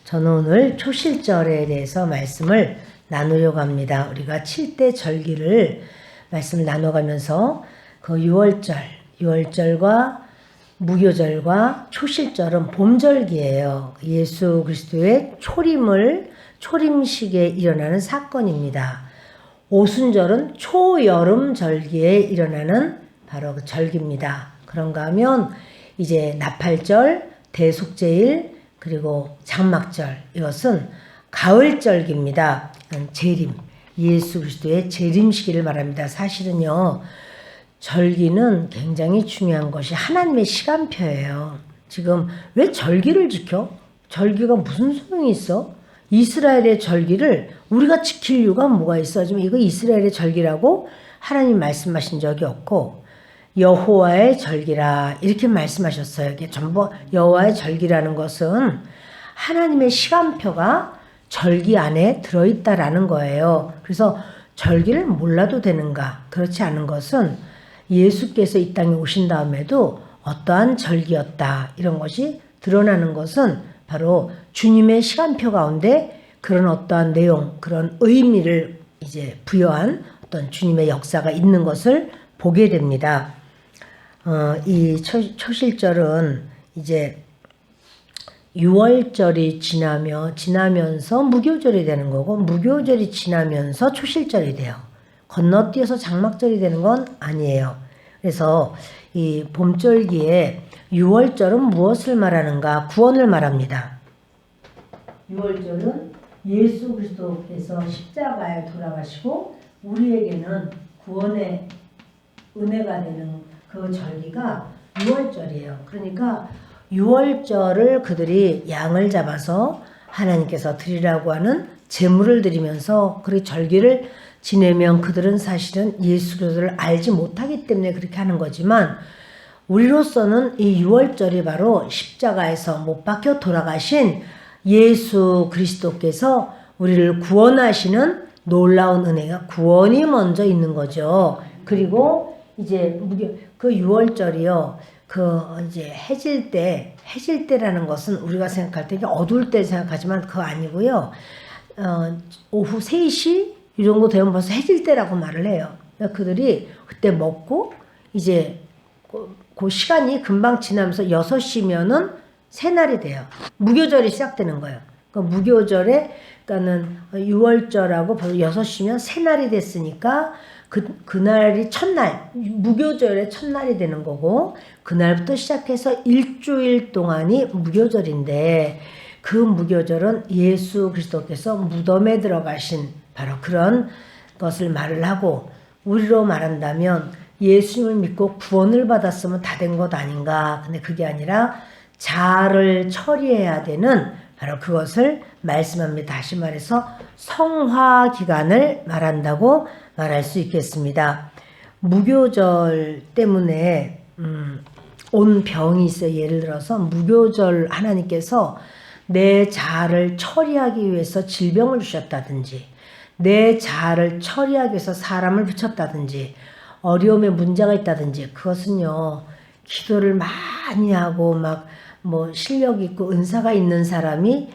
저는 오늘 초실절에 대해서 말씀을 나누려고 합니다. 우리가 7대 절기를 말씀을 나눠가면서 그 6월절과 무교절과 초실절은 봄절기예요. 예수 그리스도의 초림식에 일어나는 사건입니다. 오순절은 초여름절기에 일어나는 바로 그 절기입니다. 그런가 하면 이제 나팔절, 대속제일, 그리고 장막절, 이것은 가을절기입니다. 재림, 예수 그리스도의 재림시기를 말합니다. 사실은요, 절기는 굉장히 중요한 것이 하나님의 시간표예요. 지금 왜 절기를 지켜? 절기가 무슨 소용이 있어? 이스라엘의 절기를 우리가 지킬 이유가 뭐가 있어? 지금 이거 이스라엘의 절기라고 하나님 말씀하신 적이 없고, 여호와의 절기라 이렇게 말씀하셨어요. 이게 전부 여호와의 절기라는 것은 하나님의 시간표가 절기 안에 들어있다라는 거예요. 그래서 절기를 몰라도 되는가? 그렇지 않은 것은 예수께서 이 땅에 오신 다음에도 어떠한 절기였다, 이런 것이 드러나는 것은 바로 주님의 시간표 가운데 그런 어떠한 내용, 그런 의미를 이제 부여한 어떤 주님의 역사가 있는 것을 보게 됩니다. 이 초실절은 이제 6월절이 지나면서 무교절이 되는 거고, 무교절이 지나면서 초실절이 돼요. 건너뛰어서 장막절이 되는 건 아니에요. 그래서 이 봄절기에 6월절은 무엇을 말하는가? 구원을 말합니다. 6월절은 예수 그리스도께서 십자가에 돌아가시고 우리에게는 구원의 은혜가 되는 그 절기가 6월절이에요. 그러니까 6월절을 그들이 양을 잡아서 하나님께서 드리라고 하는 제물을 드리면서 그 절기를 지내면 그들은 사실은 예수 그리스도를 알지 못하기 때문에 그렇게 하는 거지만, 우리로서는 이 6월절이 바로 십자가에서 못 박혀 돌아가신 예수 그리스도께서 우리를 구원하시는 놀라운 은혜가, 구원이 먼저 있는 거죠. 그리고 이제 그 6월절이요, 이제 해질 때라는 것은 우리가 생각할 때 이게 어두울 때 생각하지만 그거 아니고요. 오후 3시 이 정도 되면 벌써 해질 때라고 말을 해요. 그러니까 그들이 그때 먹고 이제 그 시간이 금방 지나면서 6시면은 새날이 돼요. 무교절이 시작되는 거예요. 그러니까 무교절에, 그러니까는 6월절하고 벌써 6시면 새날이 됐으니까 그날이 첫날, 무교절의 첫날이 되는 거고, 그날부터 시작해서 일주일 동안이 무교절인데, 그 무교절은 예수 그리스도께서 무덤에 들어가신 바로 그런 것을 말을 하고, 우리로 말한다면 예수님을 믿고 구원을 받았으면 다 된 것 아닌가. 근데 그게 아니라 자아를 처리해야 되는 바로 그것을 말씀합니다. 다시 말해서 성화 기간을 말한다고 말할 수 있겠습니다. 무교절 때문에 온 병이 있어요. 예를 들어서 무교절 하나님께서 내 자아를 처리하기 위해서 질병을 주셨다든지, 내 자아를 처리하기 위해서 사람을 붙였다든지, 어려움에 문제가 있다든지, 그것은요, 기도를 많이 하고 막 뭐 실력 있고 은사가 있는 사람이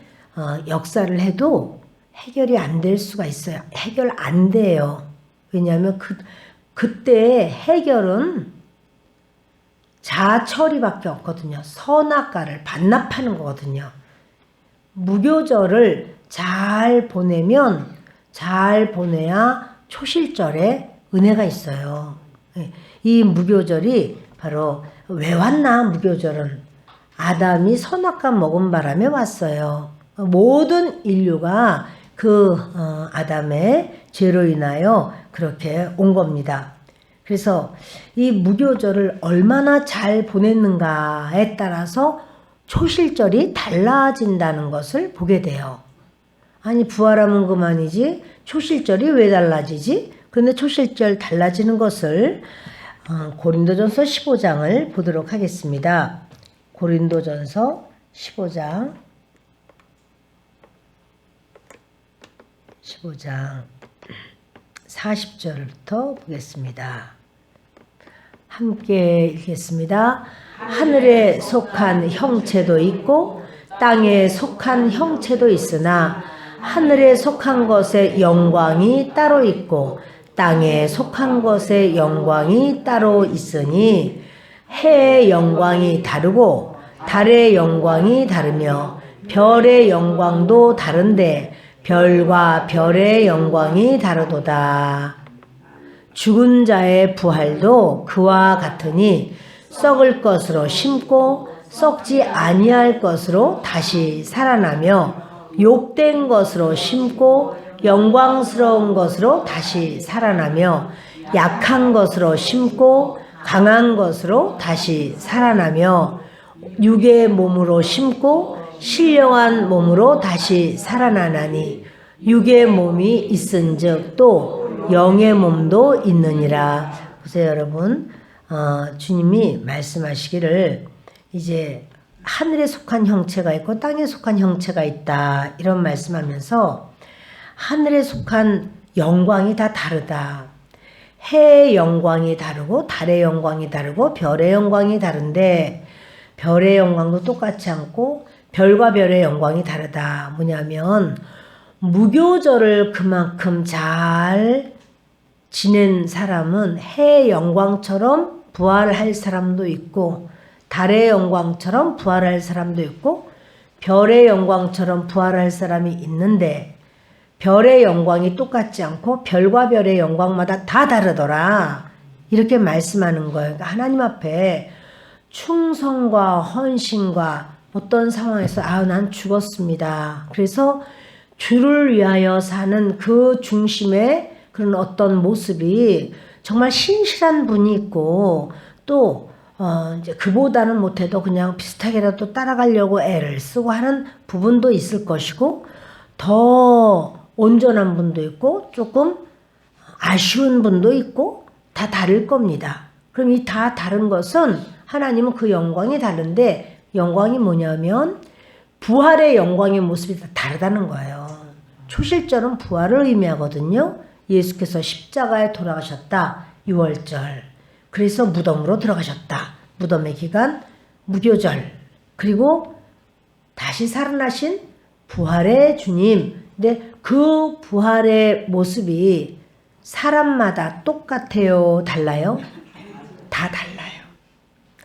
역사를 해도 해결이 안 될 수가 있어요. 해결 안 돼요. 왜냐하면 그때 해결은 자아 처리밖에 없거든요. 선악과를 반납하는 거거든요. 무교절을 잘 보내야 초실절에 은혜가 있어요. 이 무교절이 바로 왜 왔나? 무교절은 아담이 선악과 먹은 바람에 왔어요. 모든 인류가 그 아담의 죄로 인하여 그렇게 온 겁니다. 그래서 이 무교절을 얼마나 잘 보냈는가에 따라서 초실절이 달라진다는 것을 보게 돼요. 아니, 부활하면 그만이지 초실절이 왜 달라지지? 그런데 초실절 달라지는 것을 고린도전서 15장을 보도록 하겠습니다. 고린도전서 15장 40절부터 보겠습니다. 함께 읽겠습니다. 하늘에 속한 형체도 있고 땅에 속한 형체도 있으나 하늘에 속한 것의 영광이 따로 있고 땅에 속한 것의 영광이 따로 있으니 해의 영광이 다르고 달의 영광이 다르며 별의 영광도 다른데 별과 별의 영광이 다르도다. 죽은 자의 부활도 그와 같으니 썩을 것으로 심고 썩지 아니할 것으로 다시 살아나며 욕된 것으로 심고 영광스러운 것으로 다시 살아나며 약한 것으로 심고 강한 것으로 다시 살아나며 육의 몸으로 심고 신령한 몸으로 다시 살아나나니 육의 몸이 있은즉 또 영의 몸도 있느니라. 보세요 여러분, 주님이 말씀하시기를 이제 하늘에 속한 형체가 있고 땅에 속한 형체가 있다 이런 말씀하면서 하늘에 속한 영광이 다 다르다. 해의 영광이 다르고 달의 영광이 다르고 별의 영광이 다른데 별의 영광도 똑같지 않고 별과 별의 영광이 다르다. 뭐냐면 무교절을 그만큼 잘 지낸 사람은 해의 영광처럼 부활할 사람도 있고 달의 영광처럼 부활할 사람도 있고 별의 영광처럼 부활할 사람이 있는데 별의 영광이 똑같지 않고 별과 별의 영광마다 다 다르더라. 이렇게 말씀하는 거예요. 그러니까 하나님 앞에 충성과 헌신과 어떤 상황에서 난 죽었습니다. 그래서 주를 위하여 사는 그 중심의 그런 어떤 모습이 정말 신실한 분이 있고 또 이제 그보다는 못해도 그냥 비슷하게라도 따라가려고 애를 쓰고 하는 부분도 있을 것이고 더 온전한 분도 있고 조금 아쉬운 분도 있고 다 다를 겁니다. 그럼 이 다 다른 것은 하나님은 그 영광이 다른데 영광이 뭐냐면 부활의 영광의 모습이 다 다르다는 거예요. 초실절은 부활을 의미하거든요. 예수께서 십자가에 돌아가셨다. 6월절. 그래서 무덤으로 들어가셨다. 무덤의 기간 무교절. 그리고 다시 살아나신 부활의 주님. 근데 그 부활의 모습이 사람마다 똑같아요? 달라요? 다 달라요.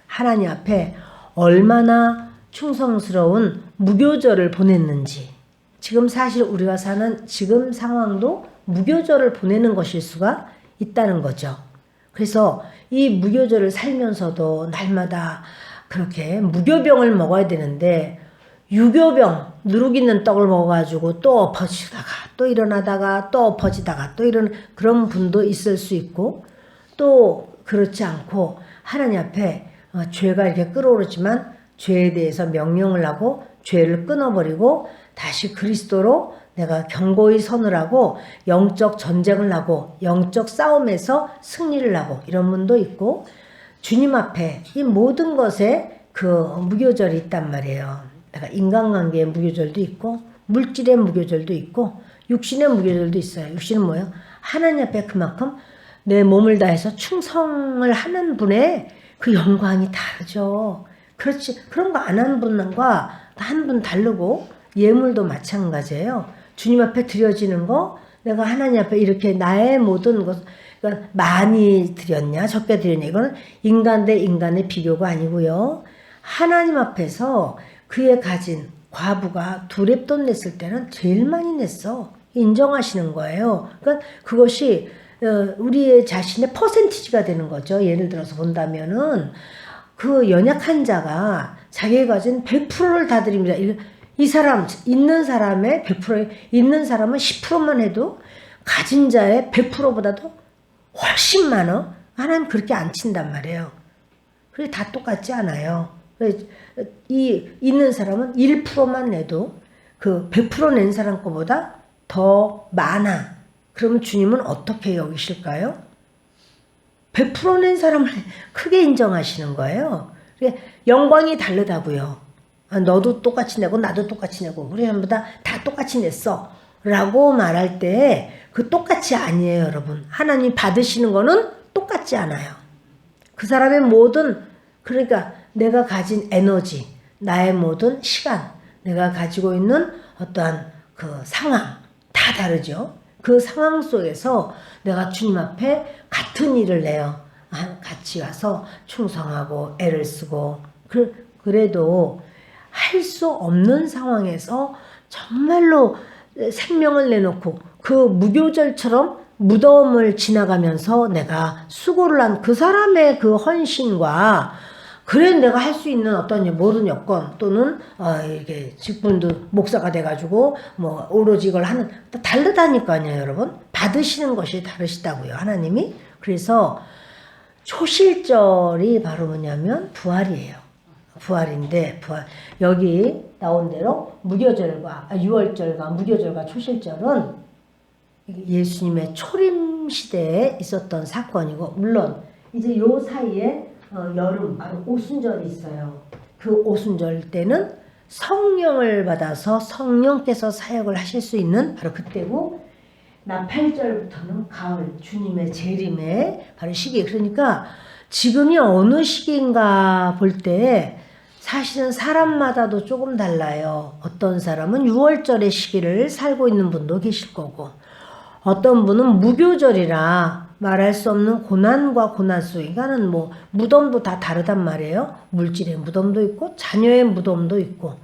하나님 앞에 얼마나 충성스러운 무교절을 보냈는지. 지금 사실 우리가 사는 지금 상황도 무교절을 보내는 것일 수가 있다는 거죠. 그래서 이 무교절을 살면서도 날마다 그렇게 무교병을 먹어야 되는데 유교병, 누룩 있는 떡을 먹어가지고 또 엎어지다가 또 일어나다가 또 엎어지다가 또 이런 그런 분도 있을 수 있고 또 그렇지 않고 하나님 앞에 죄가 이렇게 끓어오르지만 죄에 대해서 명령을 하고 죄를 끊어버리고 다시 그리스도로 내가 견고히 선을 하고 영적 전쟁을 하고 영적 싸움에서 승리를 하고 이런 분도 있고 주님 앞에 이 모든 것에 그 무교절이 있단 말이에요. 내가 인간관계의 무교절도 있고 물질의 무교절도 있고 육신의 무교절도 있어요. 육신은 뭐예요? 하나님 앞에 그만큼 내 몸을 다해서 충성을 하는 분의 그 영광이 다르죠. 그렇지. 그런 거 안 하는 분과 한 분 다르고 예물도 마찬가지예요. 주님 앞에 드려지는 거 내가 하나님 앞에 이렇게 나의 모든 것 그러니까 많이 드렸냐 적게 드렸냐 이거는 인간 대 인간의 비교가 아니고요. 하나님 앞에서 그의 가진 과부가 2렙돈 냈을 때는 제일 많이 냈어. 인정하시는 거예요. 그러니까 그것이 우리의 자신의 퍼센티지가 되는 거죠. 예를 들어서 본다면은 그 연약한 자가 자기가 가진 100%를 다 드립니다. 이 사람 있는 사람의 100% 있는 사람은 10%만 해도 가진 자의 100%보다도 훨씬 많아. 하나님 그렇게 안 친단 말이에요. 그게 다 똑같지 않아요. 이 있는 사람은 1%만 내도 그 100% 낸 사람 거보다 더 많아. 그러면 주님은 어떻게 여기실까요? 100% 낸 사람을 크게 인정하시는 거예요. 영광이 다르다고요. 너도 똑같이 내고 나도 똑같이 내고 우리 전부다 다 똑같이 냈어 라고 말할 때 그 똑같이 아니에요 여러분. 하나님 받으시는 거는 똑같지 않아요. 그 사람의 모든 그러니까 내가 가진 에너지 나의 모든 시간 내가 가지고 있는 어떠한 그 상황 다 다르죠. 그 상황 속에서 내가 주님 앞에 같은 일을 내요. 같이 가서 충성하고 애를 쓰고 그래도 할 수 없는 상황에서 정말로 생명을 내놓고 그 무교절처럼 무덤을 지나가면서 내가 수고를 한 그 사람의 그 헌신과 그래 내가 할 수 있는 어떤 모든 여건 또는 이렇게 직분도 목사가 돼가지고 뭐 오로지 이걸 하는 다르다니까요. 여러분 받으시는 것이 다르시다고요. 하나님이. 그래서 초실절이 바로 뭐냐면 부활이에요. 부활인데 여기 나온 대로 무교절과 유월절과 무교절과 초실절은 예수님의 초림 시대에 있었던 사건이고 물론 이제 요 사이에 여름 바로 오순절이 있어요. 그 오순절 때는 성령을 받아서 성령께서 사역을 하실 수 있는 바로 그때고 나팔절부터는 가을 주님의 재림의 바로 시기. 그러니까 지금이 어느 시기인가 볼 때 사실은 사람마다도 조금 달라요. 어떤 사람은 6월절의 시기를 살고 있는 분도 계실 거고 어떤 분은 무교절이라 말할 수 없는 고난과 고난 속에 그러니까는 뭐 무덤도 다 다르단 말이에요. 물질의 무덤도 있고 자녀의 무덤도 있고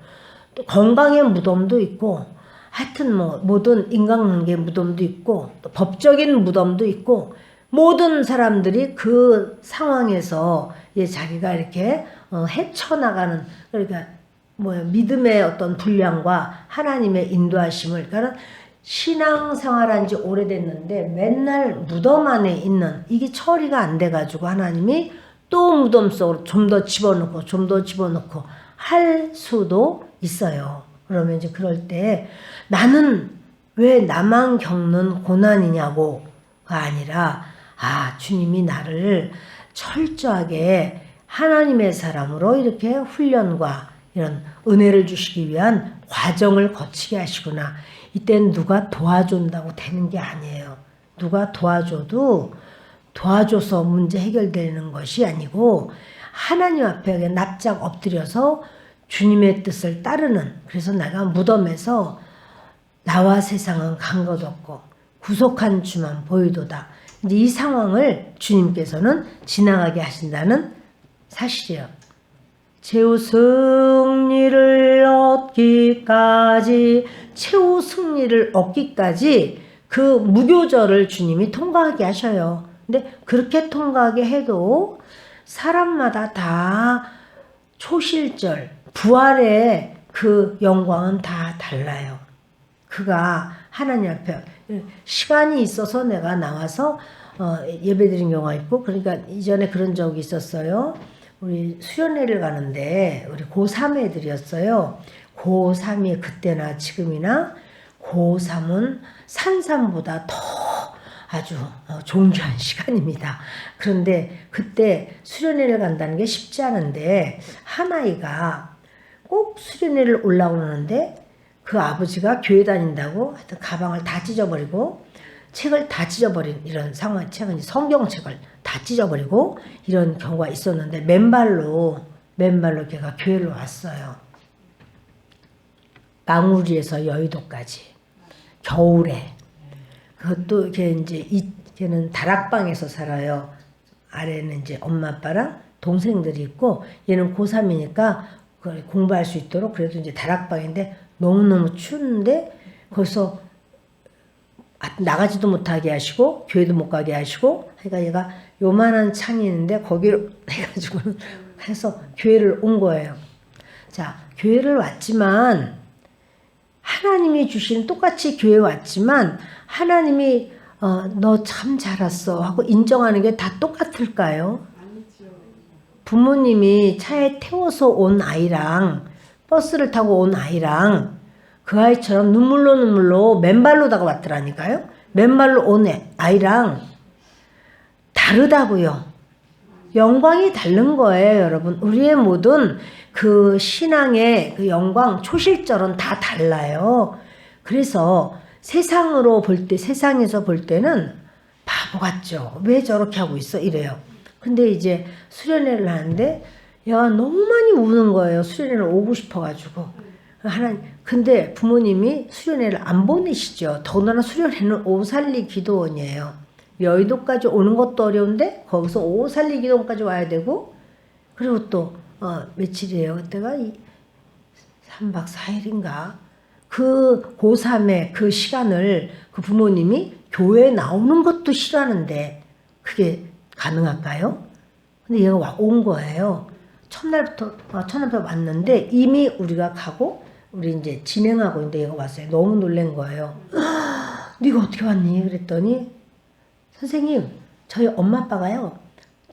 또 건강의 무덤도 있고 하여튼 뭐 모든 인간관계의 무덤도 있고 또 법적인 무덤도 있고 모든 사람들이 그 상황에서 자기가 이렇게 헤쳐나가는 그러니까 믿음의 어떤 분량과 하나님의 인도하심을 그러니까 신앙생활한 지 오래됐는데 맨날 무덤 안에 있는 이게 처리가 안 돼가지고 하나님이 또 무덤 속으로 좀 더 집어넣고 좀 더 집어넣고 할 수도 있어요. 그러면 이제 그럴 때 나는 왜 나만 겪는 고난이냐고가 아니라 주님이 나를 철저하게 하나님의 사람으로 이렇게 훈련과 이런 은혜를 주시기 위한 과정을 거치게 하시구나. 이때는 누가 도와준다고 되는 게 아니에요. 누가 도와줘도 도와줘서 문제 해결되는 것이 아니고 하나님 앞에 그냥 납작 엎드려서 주님의 뜻을 따르는 그래서 내가 무덤에서 나와 세상은 간 것 없고 구속한 주만 보이도다. 이제 이 상황을 주님께서는 지나가게 하신다는 사실이에요. 최후 승리를 얻기까지 최후 승리를 얻기까지 그 무교절을 주님이 통과하게 하셔요. 근데 그렇게 통과하게 해도 사람마다 다 초실절, 부활의 그 영광은 다 달라요. 그가 하나님 앞에 시간이 있어서 내가 나와서 예배드린 경우가 있고 그러니까 이전에 그런 적이 있었어요. 우리 수련회를 가는데 우리 고3 애들이었어요. 고3이 그때나 지금이나 고3은 산삼보다 더 아주 존귀한 시간입니다. 그런데 그때 수련회를 간다는 게 쉽지 않은데 한 아이가 꼭 수련회를 올라오는데 그 아버지가 교회 다닌다고 하여튼 가방을 다 찢어버리고 책을 다 찢어버린 이런 상황, 책은 성경책을 다 찢어버리고 이런 경우가 있었는데 맨발로 걔가 교회를 왔어요. 망우리에서 여의도까지 겨울에 그것도 걔는 다락방에서 살아요. 아래는 이제 엄마 아빠랑 동생들이 있고 얘는 고3이니까 공부할 수 있도록 그래도 이제 다락방인데 너무너무 추운데 거기서 나가지도 못하게 하시고 교회도 못 가게 하시고 그러니까 얘가 요만한 창이 있는데 거기를 해가지고 해서 교회를 온 거예요. 자, 교회를 왔지만 하나님이 주신 똑같이 교회 왔지만 하나님이 너 참 잘 왔어 하고 인정하는 게 다 똑같을까요? 부모님이 차에 태워서 온 아이랑 버스를 타고 온 아이랑 그 아이처럼 눈물로 맨발로 다가왔더라니까요. 맨발로 온 아이랑 다르다고요. 영광이 다른 거예요, 여러분. 우리의 모든 그 신앙의 그 영광, 초실절은 다 달라요. 그래서 세상에서 볼 때는 바보 같죠. 왜 저렇게 하고 있어? 이래요. 근데 이제 수련회를 하는데 얘가 너무 많이 우는 거예요. 수련회를 오고 싶어가지고. 근데 부모님이 수련회를 안 보내시죠. 더군다나 수련회는 오살리 기도원이에요. 여의도까지 오는 것도 어려운데 거기서 오살리 기도원까지 와야 되고, 그리고 또 며칠이에요. 그때가 3박 4일인가. 그 고3의 그 시간을 그 부모님이 교회에 나오는 것도 싫어하는데 그게 가능할까요? 근데 얘가 온 거예요. 첫날부터 왔는데 이미 우리가 가고 우리 이제 진행하고 있는데 얘가 왔어요. 너무 놀란 거예요. 네가 어떻게 왔니? 그랬더니 선생님, 저희 엄마 아빠가요,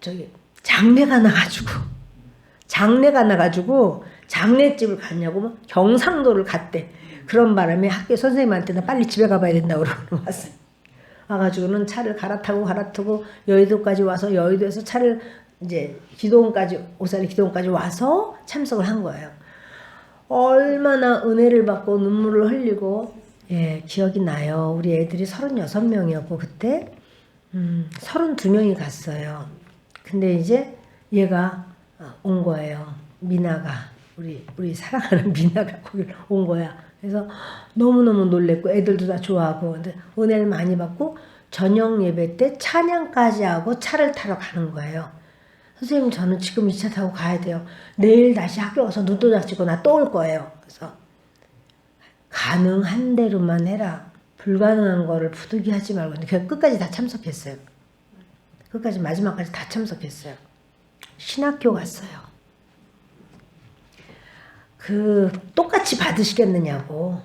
저기 장례가 나가지고 장례집을 갔냐고 경상도를 갔대. 그런 바람에 학교 선생님한테 나 빨리 집에 가봐야 된다고 그러고 왔어요. 와가지고는 차를 갈아타고 여의도까지 와서 여의도에서 차를 이제 오살리 기도원까지 와서 참석을 한 거예요. 얼마나 은혜를 받고 눈물을 흘리고, 예, 기억이 나요. 우리 애들이 36명이었고 그때 32명이 갔어요. 근데 이제 얘가 온 거예요. 미나가, 우리 사랑하는 미나가 거기 온 거야. 그래서 너무너무 놀랬고 애들도 다 좋아하고, 근데 은혜를 많이 받고 저녁 예배 때 찬양까지 하고 차를 타러 가는 거예요. 선생님, 저는 지금 이 차 타고 가야 돼요. 내일 다시 학교 가서 눈도 다치고 나 또 올 거예요. 그래서 가능한 대로만 해라. 불가능한 거를 부득이하지 말고. 근데 끝까지 다 참석했어요. 끝까지 마지막까지 다 참석했어요. 신학교 갔어요. 똑같이 받으시겠느냐고.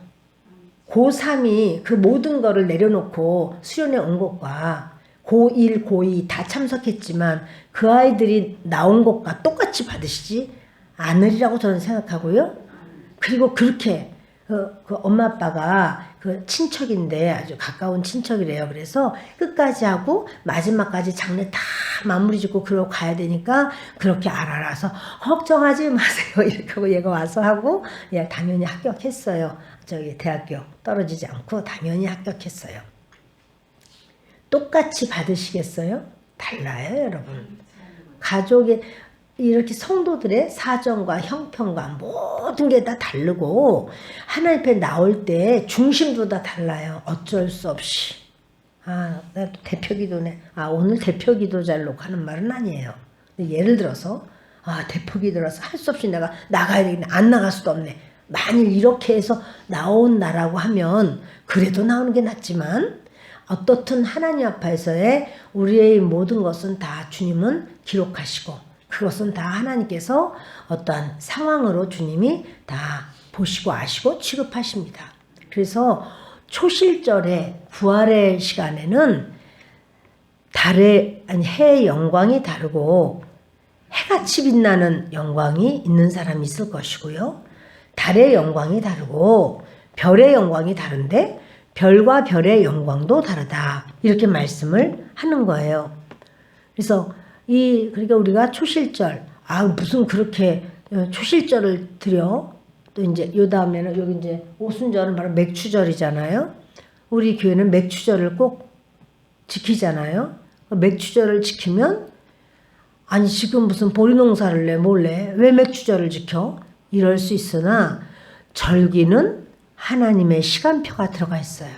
고3이 그 모든 거를 내려놓고 수련회 온 것과 고1, 고2 다 참석했지만 그 아이들이 나온 것과 똑같이 받으시지 않으리라고 저는 생각하고요. 그리고 그렇게 그 엄마 아빠가 그 친척인데 아주 가까운 친척이래요. 그래서 끝까지 하고 마지막까지 장례 다 마무리 짓고 그러고 가야 되니까 그렇게 알아서 걱정하지 마세요. 이렇게 하고 얘가 와서 하고, 예, 당연히 합격했어요. 저기 대학교 떨어지지 않고 당연히 합격했어요. 똑같이 받으시겠어요? 달라요, 여러분. 가족의 이렇게 성도들의 사정과 형편과 모든 게 다 다르고 하나님 앞에 나올 때 중심도 다 달라요. 어쩔 수 없이. 나 또 대표기도네. 오늘 대표기도자를 놓고 하는 말은 아니에요. 예를 들어서 대표기도라서 할 수 없이 내가 나가야 되겠네. 안 나갈 수도 없네. 만일 이렇게 해서 나온다라고 하면 그래도 나오는 게 낫지만, 어떻든 하나님 앞에서의 우리의 모든 것은 다 주님은 기록하시고 그것은 다 하나님께서 어떠한 상황으로 주님이 다 보시고 아시고 취급하십니다. 그래서 초실절의 부활의 시간에는 해의 영광이 다르고 해같이 빛나는 영광이 있는 사람이 있을 것이고요. 달의 영광이 다르고 별의 영광이 다른데 별과 별의 영광도 다르다. 이렇게 말씀을 하는 거예요. 그래서 그러니까 우리가 초실절, 무슨 그렇게 초실절을 드려? 또 이제 요 다음에는 여기 이제 오순절은 바로 맥추절이잖아요. 우리 교회는 맥추절을 꼭 지키잖아요. 맥추절을 지키면 지금 무슨 보리농사를 내 몰래 왜 맥추절을 지켜? 이럴 수 있으나 절기는 하나님의 시간표가 들어가 있어요.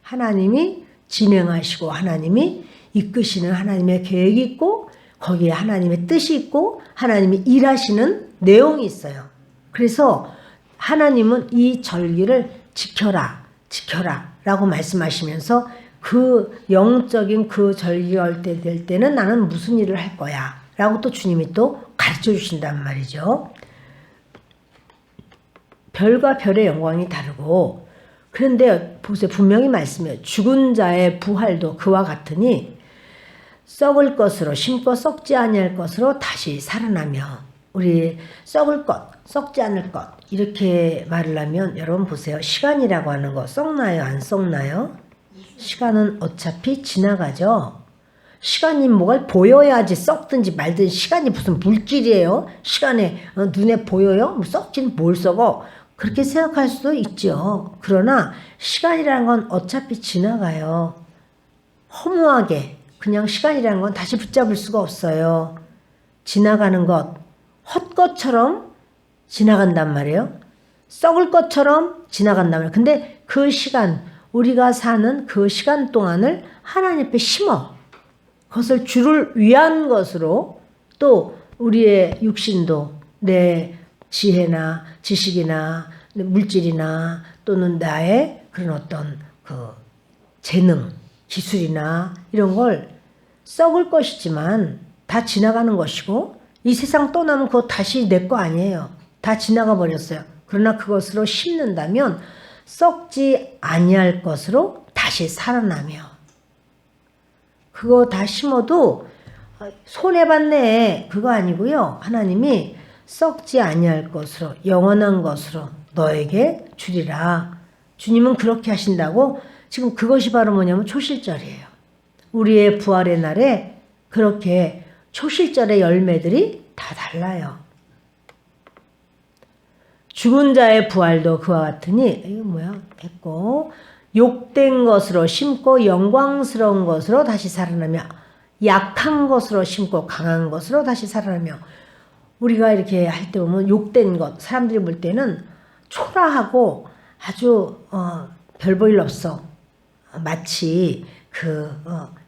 하나님이 진행하시고 하나님이 이끄시는 하나님의 계획이 있고 거기에 하나님의 뜻이 있고 하나님이 일하시는 내용이 있어요. 그래서 하나님은 이 절기를 지켜라 라고 말씀하시면서 그 영적인 그 절기가 될 때는 나는 무슨 일을 할 거야 라고 또 주님이 또 가르쳐 주신단 말이죠. 별과 별의 영광이 다르고, 그런데 보세요. 분명히 말씀해요. 죽은 자의 부활도 그와 같으니 썩을 것으로 심고 썩지 아니할 것으로 다시 살아나며, 우리 썩을 것, 썩지 않을 것 이렇게 말을 하면 여러분 보세요. 시간이라고 하는 거 썩나요? 안 썩나요? 시간은 어차피 지나가죠. 시간이 뭐가 보여야지 썩든지 말든지. 시간이 무슨 물질이에요? 시간에 눈에 보여요? 썩지는 뭘 썩어? 그렇게 생각할 수도 있죠. 그러나 시간이라는 건 어차피 지나가요. 허무하게 그냥 시간이라는 건 다시 붙잡을 수가 없어요. 지나가는 것, 헛것처럼 지나간단 말이에요. 썩을 것처럼 지나간단 말이에요. 근데 그 시간, 우리가 사는 그 시간 동안을 하나님 앞에 심어. 그것을 주를 위한 것으로 또 우리의 육신도 내 지혜나 지식이나 물질이나 또는 나의 그런 어떤 그 재능, 기술이나 이런 걸 썩을 것이지만 다 지나가는 것이고 이 세상 떠나면 그거 다시 내 거 아니에요. 다 지나가 버렸어요. 그러나 그것으로 심는다면 썩지 아니할 것으로 다시 살아나며 그거 다 심어도 손해봤네 그거 아니고요. 하나님이 썩지 아니할 것으로 영원한 것으로 너에게 주리라. 주님은 그렇게 하신다고. 지금 그것이 바로 뭐냐면 초실절이에요. 우리의 부활의 날에 그렇게 초실절의 열매들이 다 달라요. 죽은 자의 부활도 그와 같으니 이거 뭐야? 했고 욕된 것으로 심고 영광스러운 것으로 다시 살아나며 약한 것으로 심고 강한 것으로 다시 살아나며 우리가 이렇게 할 때 보면 욕된 것 사람들이 볼 때는 초라하고 아주 별 볼 일 없어. 마치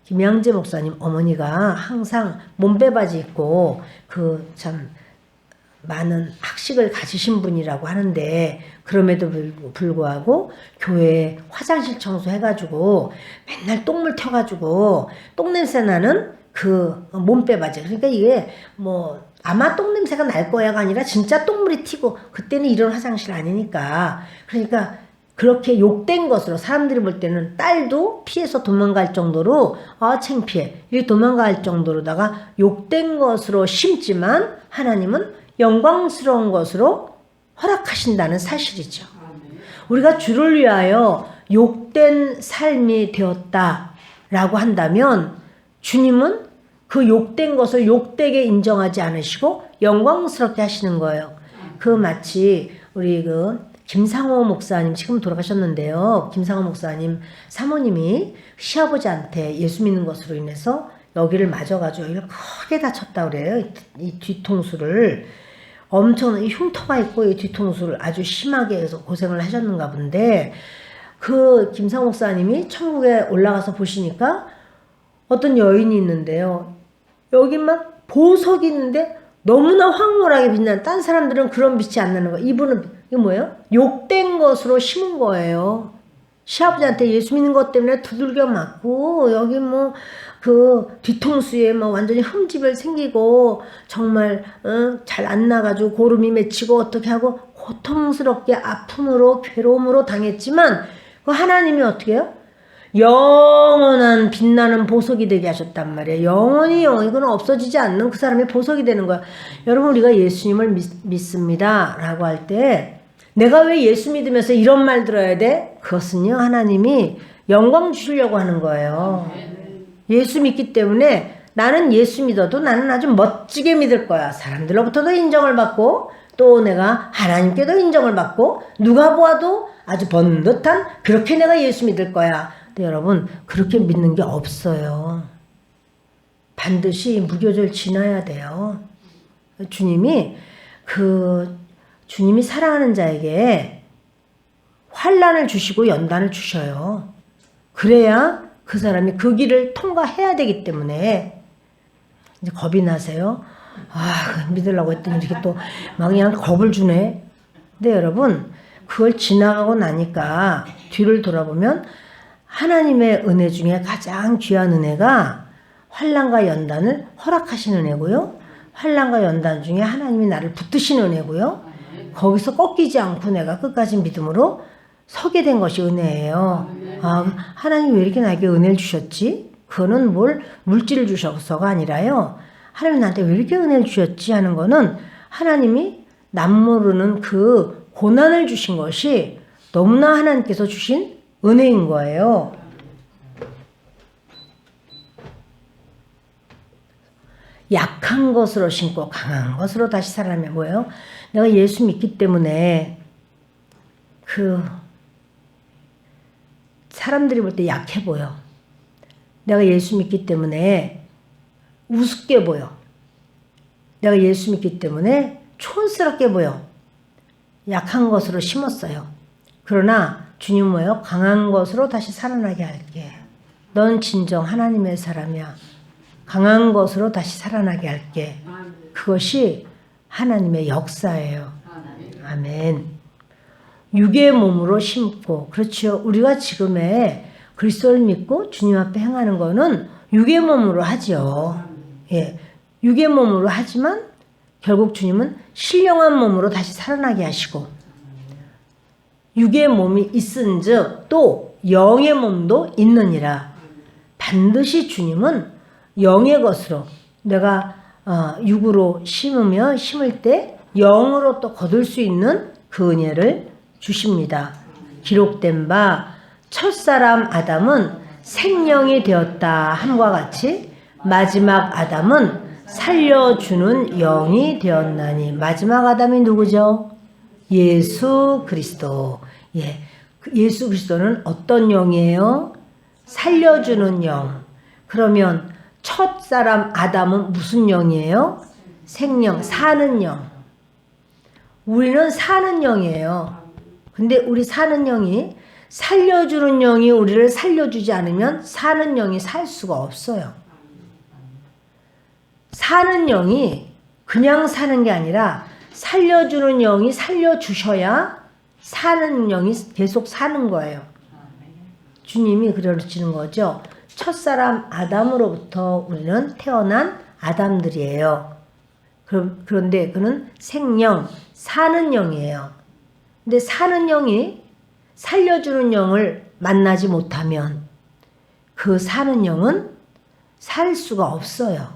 김양재 목사님 어머니가 항상 몸빼바지 입고 참 많은 학식을 가지신 분이라고 하는데 그럼에도 불구하고 교회 화장실 청소해가지고 맨날 똥물 튀어가지고 똥냄새 나는 그 몸빼바지. 그러니까 이게 뭐 아마 똥냄새가 날 거야가 아니라 진짜 똥물이 튀고 그때는 이런 화장실 아니니까 그러니까 그렇게 욕된 것으로 사람들이 볼 때는 딸도 피해서 도망갈 정도로 창피해 이렇게 도망갈 정도로다가 욕된 것으로 심지만 하나님은 영광스러운 것으로 허락하신다는 사실이죠. 우리가 주를 위하여 욕된 삶이 되었다라고 한다면 주님은 그 욕된 것을 욕되게 인정하지 않으시고 영광스럽게 하시는 거예요. 마치 우리 김상호 목사님 지금 돌아가셨는데요. 김상호 목사님 사모님이 시아버지한테 예수 믿는 것으로 인해서 여기를 맞아가지고 여기를 크게 다쳤다 그래요. 이 뒤통수를 엄청 흉터가 있고 이 뒤통수를 아주 심하게 해서 고생을 하셨는가 본데 김상호 목사님이 천국에 올라가서 보시니까 어떤 여인이 있는데요. 여기 막 보석이 있는데 너무나 황홀하게 빛나는 딴 사람들은 그런 빛이 안 나는 거예요. 이분은 이게 뭐예요? 욕된 것으로 심은 거예요. 시아버지한테 예수 믿는 것 때문에 두들겨 맞고 여기 뒤통수에 완전히 흠집을 생기고 정말 잘 안 나가지고 고름이 맺히고 어떻게 하고 고통스럽게 아픔으로 괴로움으로 당했지만 하나님이 어떻게 해요? 영원한 빛나는 보석이 되게 하셨단 말이에요. 영원히 이건 없어지지 않는 그 사람의 보석이 되는 거야. 여러분 우리가 예수님을 믿습니다 라고 할 때 내가 왜 예수 믿으면서 이런 말 들어야 돼? 그것은요 하나님이 영광 주시려고 하는 거예요. 예수 믿기 때문에 나는 예수 믿어도 나는 아주 멋지게 믿을 거야. 사람들로부터도 인정을 받고 또 내가 하나님께도 인정을 받고 누가 보아도 아주 번듯한 그렇게 내가 예수 믿을 거야. 근데 여러분 그렇게 믿는 게 없어요. 반드시 무교절 지나야 돼요. 주님이 주님이 사랑하는 자에게 환난을 주시고 연단을 주셔요. 그래야 그 사람이 그 길을 통과해야 되기 때문에 이제 겁이 나세요. 믿으려고 했더니 이렇게 또 막 그냥 겁을 주네. 근데 여러분 그걸 지나가고 나니까 뒤를 돌아보면 하나님의 은혜 중에 가장 귀한 은혜가 환난과 연단을 허락하시는 은혜고요. 환난과 연단 중에 하나님이 나를 붙드시는 은혜고요. 거기서 꺾이지 않고 내가 끝까지 믿음으로 서게 된 것이 은혜예요. 하나님 왜 이렇게 나에게 은혜를 주셨지? 그거는 물질을 주셔서가 아니라요. 하나님 나한테 왜 이렇게 은혜를 주셨지 하는 거는 하나님이 남모르는 그 고난을 주신 것이 너무나 하나님께서 주신 은혜인 거예요. 약한 것으로 심고 강한 것으로 다시 살아나면 뭐예요? 내가 예수 믿기 때문에 사람들이 볼 때 약해 보여. 내가 예수 믿기 때문에 우습게 보여. 내가 예수 믿기 때문에 촌스럽게 보여. 약한 것으로 심었어요. 그러나 주님 뭐예요? 강한 것으로 다시 살아나게 할게. 넌 진정 하나님의 사람이야. 강한 것으로 다시 살아나게 할게. 그것이 하나님의 역사예요. 아멘. 육의 몸으로 심고, 그렇죠. 우리가 지금의 그리스도를 믿고 주님 앞에 행하는 거는 육의 몸으로 하죠. 예, 육의 몸으로 하지만 결국 주님은 신령한 몸으로 다시 살아나게 하시고, 육의 몸이 있은즉 또 영의 몸도 있느니라. 반드시 주님은 영의 것으로, 내가 육으로 심을 때 영으로 또 거둘 수 있는 그 은혜를 주십니다. 기록된 바 첫사람 아담은 생명이 되었다 함과 같이 마지막 아담은 살려주는 영이 되었나니. 마지막 아담이 누구죠? 예수 그리스도. 예, 예수 그리스도는 어떤 영이에요? 살려주는 영. 그러면 첫사람 아담은 무슨 영이에요? 생명, 사는 영. 우리는 사는 영이에요. 근데 우리 사는 영이, 살려주는 영이 우리를 살려주지 않으면 사는 영이 살 수가 없어요. 사는 영이 그냥 사는 게 아니라 살려주는 영이 살려주셔야 사는 영이 계속 사는 거예요. 주님이 그러시는 거죠. 첫사람 아담으로부터 우리는 태어난 아담들이에요. 그런데 그는 생명, 사는 영이에요. 근데 사는 영이 살려주는 영을 만나지 못하면 그 사는 영은 살 수가 없어요.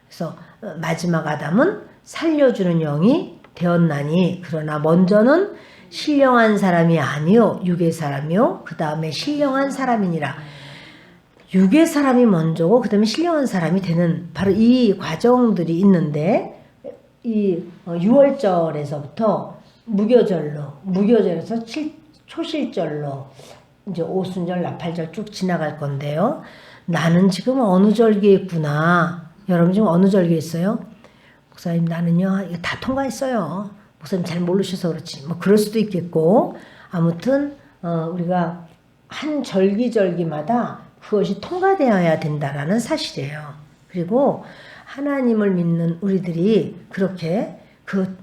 그래서 마지막 아담은 살려주는 영이 되었나니. 그러나 먼저는 신령한 사람이 아니요 육의 사람이요 그 다음에 신령한 사람이니라. 육의 사람이 먼저고 그 다음에 신령한 사람이 되는 바로 이 과정들이 있는데, 이 6월절에서부터 무교절에서 초실절로 이제 오순절, 나팔절 쭉 지나갈 건데요. 나는 지금 어느 절기에 있구나. 여러분 지금 어느 절기에 있어요? 목사님 나는요 이거 다 통과했어요. 목사님 잘 모르셔서 그렇지. 뭐 그럴 수도 있겠고, 아무튼 우리가 한 절기마다 그것이 통과되어야 된다라는 사실이에요. 그리고 하나님을 믿는 우리들이 그렇게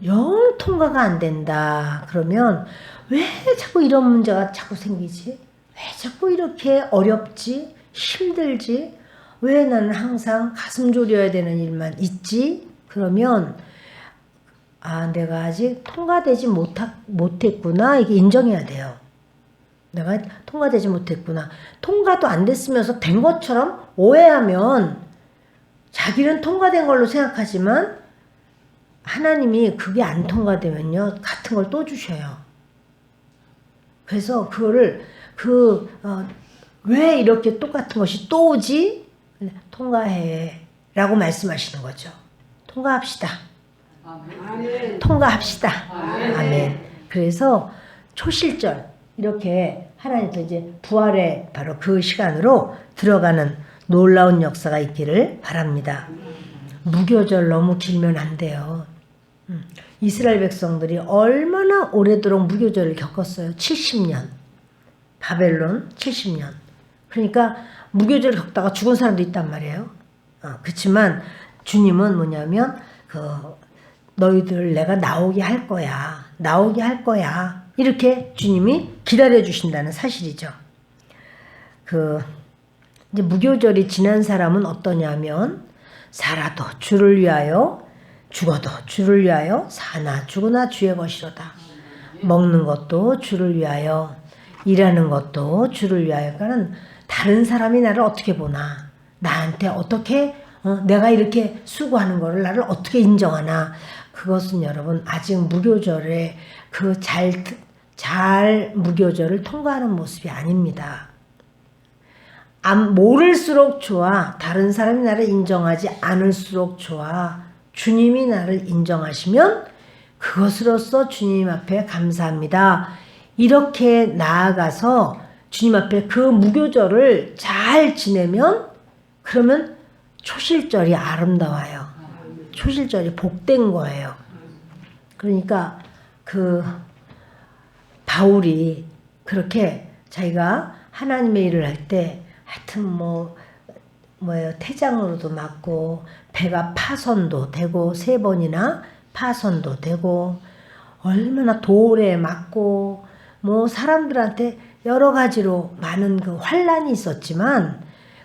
영 통과가 안 된다 그러면 왜 자꾸 이런 문제가 자꾸 생기지? 왜 자꾸 이렇게 어렵지? 힘들지? 왜 나는 항상 가슴 졸여야 되는 일만 있지? 그러면 내가 아직 통과되지 못했구나. 이게 인정해야 돼요. 내가 통과되지 못했구나. 통과도 안 됐으면서 된 것처럼 오해하면 자기는 통과된 걸로 생각하지만 하나님이 그게 안 통과되면요 같은 걸 또 주셔요. 그래서 그거를 왜 이렇게 똑같은 것이 또 오지? 통과해 라고 말씀하시는 거죠. 통과합시다. 아멘. 통과합시다. 아멘. 아멘. 그래서 초실절 이렇게 하나님께서 이제 부활의 바로 그 시간으로 들어가는 놀라운 역사가 있기를 바랍니다. 무교절 너무 길면 안 돼요. 이스라엘 백성들이 얼마나 오래도록 무교절을 겪었어요. 70년. 바벨론 70년. 그러니까 무교절을 겪다가 죽은 사람도 있단 말이에요. 그렇지만 주님은 뭐냐면 너희들 내가 나오게 할 거야. 나오게 할 거야. 이렇게 주님이 기다려 주신다는 사실이죠. 이제 무교절이 지난 사람은 어떠냐면, 살아도 주를 위하여, 죽어도 주를 위하여, 사나 죽으나 주의 것이로다. 먹는 것도 주를 위하여, 일하는 것도 주를 위하여. 그러니까 다른 사람이 나를 어떻게 보나, 나한테 어떻게 내가 이렇게 수고하는 거를 나를 어떻게 인정하나. 그것은 여러분 아직 무교절에 잘 무교절을 통과하는 모습이 아닙니다. 모를수록 좋아. 다른 사람이 나를 인정하지 않을수록 좋아. 주님이 나를 인정하시면 그것으로서 주님 앞에 감사합니다. 이렇게 나아가서 주님 앞에 그 무교절을 잘 지내면, 그러면 초실절이 아름다워요. 초실절이 복된 거예요. 그러니까 그 바울이 그렇게 자기가 하나님의 일을 할 때 하여튼 뭐예요, 태장으로도 맞고 배가 파손도 되고 3번이나 파손도 되고 얼마나 돌에 맞고 뭐 사람들한테 여러 가지로 많은 그 환난이 있었지만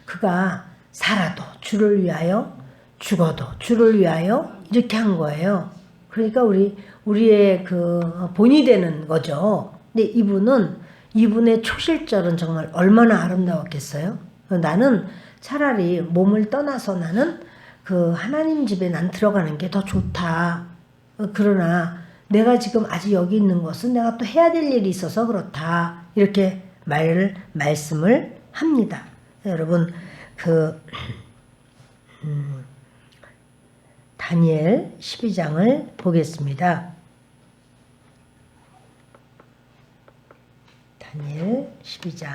그가 살아도 주를 위하여 죽어도 주를 위하여 이렇게 한 거예요. 그러니까 우리의 그 본이 되는 거죠. 근데 이분의 초실절은 정말 얼마나 아름다웠겠어요. 나는 차라리 몸을 떠나서 나는 그 하나님 집에 난 들어가는 게 더 좋다. 그러나 내가 지금 아직 여기 있는 것은 내가 또 해야 될 일이 있어서 그렇다. 이렇게 말씀을 합니다. 여러분 다니엘 12장을 보겠습니다. 다니엘 12장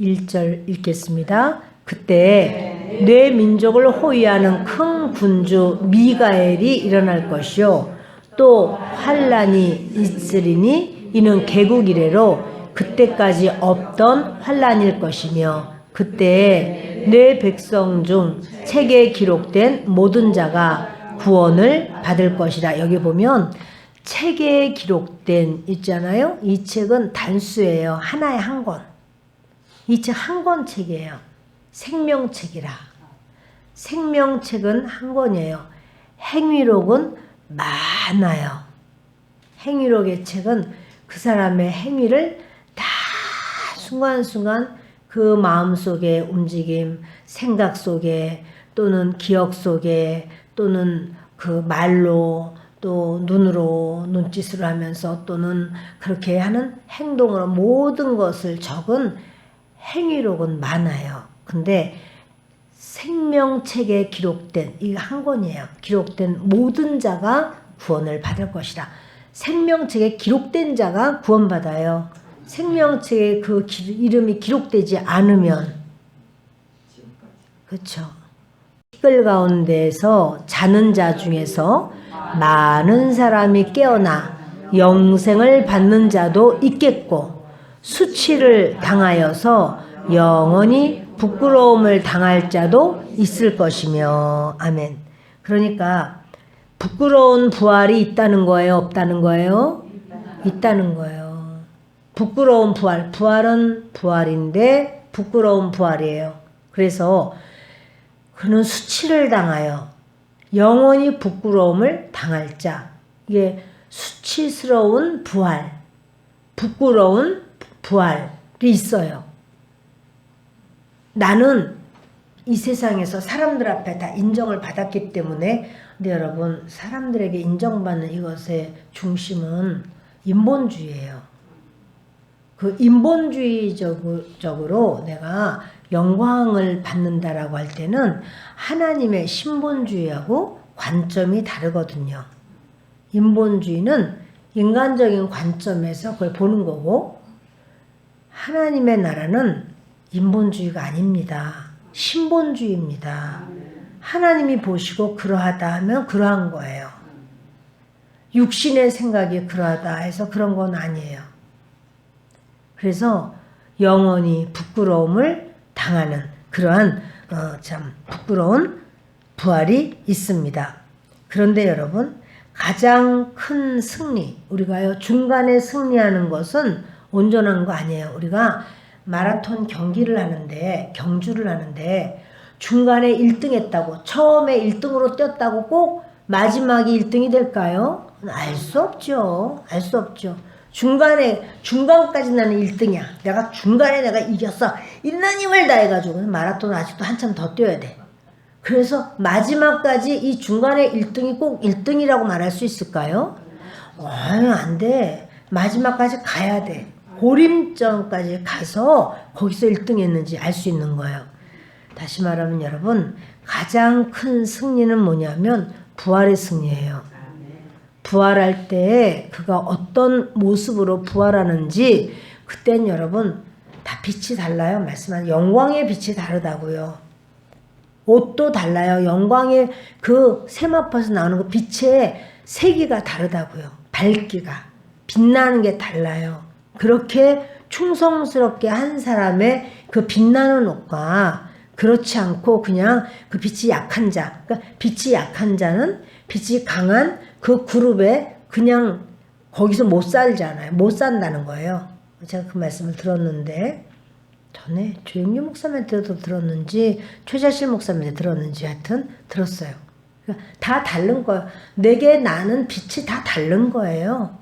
1절 읽겠습니다. 그때 내 민족을 호위하는 큰 군주 미가엘이 일어날 것이요 또 환란이 있으리니 이는 개국 이래로 그때까지 없던 환란일 것이며 그때 내 백성 중 책에 기록된 모든 자가 구원을 받을 것이라. 여기 보면 책에 기록된 있잖아요. 이 책은 단수예요. 하나에 한 권. 이 책 한 권 책이에요. 생명책이라. 생명책은 한 권이에요. 행위록은 많아요. 행위록의 책은 그 사람의 행위를 다 순간순간 그 마음속의 움직임, 생각 속에 또는 기억 속에 또는 그 말로 또 눈으로 눈짓으로 하면서 또는 그렇게 하는 행동으로 모든 것을 적은 행위록은 많아요. 근데 생명책에 기록된 이 한 권이에요. 기록된 모든 자가 구원을 받을 것이라. 생명책에 기록된 자가 구원받아요. 생명책에 그 이름이 기록되지 않으면 그렇죠. 티끌 가운데에서 자는 자 중에서 많은 사람이 깨어나 영생을 받는 자도 있겠고 수치를 당하여서 영원히 부끄러움을 당할 자도 있을 것이며. 아멘. 그러니까 부끄러운 부활이 있다는 거예요? 없다는 거예요? 있다는 거예요. 부끄러운 부활. 부활은 부활인데 부끄러운 부활이에요. 그래서 그는 수치를 당하여 영원히 부끄러움을 당할 자. 이게 수치스러운 부활, 부끄러운 부활이 있어요. 나는 이 세상에서 사람들 앞에 다 인정을 받았기 때문에. 근데 여러분, 사람들에게 인정받는 이것의 중심은 인본주의예요. 그 인본주의적으로 내가 영광을 받는다라고 할 때는 하나님의 신본주의하고 관점이 다르거든요. 인본주의는 인간적인 관점에서 그걸 보는 거고 하나님의 나라는 인본주의가 아닙니다. 신본주의입니다. 하나님이 보시고 그러하다 하면 그러한 거예요. 육신의 생각이 그러하다 해서 그런 건 아니에요. 그래서 영원히 부끄러움을 당하는 그러한 참 부끄러운 부활이 있습니다. 그런데 여러분, 가장 큰 승리, 우리가요 중간에 승리하는 것은 온전한 거 아니에요. 우리가 마라톤 경주를 하는데 중간에 1등 했다고, 처음에 1등으로 뛰었다고 꼭 마지막이 1등이 될까요? 알 수 없죠. 알 수 없죠. 중간까지 나는 1등이야. 중간에 내가 이겼어. 있는 힘을 다해가지고 마라톤 아직도 한참 더 뛰어야 돼. 그래서 마지막까지 이 중간에 1등이 꼭 1등이라고 말할 수 있을까요? 아유, 안 돼. 마지막까지 가야 돼. 고림점까지 가서 거기서 1등 했는지 알 수 있는 거예요. 다시 말하면 여러분, 가장 큰 승리는 뭐냐면 부활의 승리예요. 부활할 때 그가 어떤 모습으로 부활하는지 그땐 여러분 다 빛이 달라요. 말씀한 영광의 빛이 다르다고요. 옷도 달라요. 영광의 그 세마포에서 나오는 그 빛의 세기가 다르다고요. 밝기가. 빛나는 게 달라요. 그렇게 충성스럽게 한 사람의 그 빛나는 옷과 그렇지 않고 그냥 그 빛이 약한 자, 그러니까 빛이 약한 자는 빛이 강한 그 그룹에 그냥 거기서 못 살잖아요. 못 산다는 거예요. 제가 그 말씀을 들었는데 전에 조영규 목사님한테도 들었는지 최자실 목사님한테 들었는지 하여튼 들었어요. 그러니까 다 다른 거예요. 내게 나는 빛이 다 다른 거예요.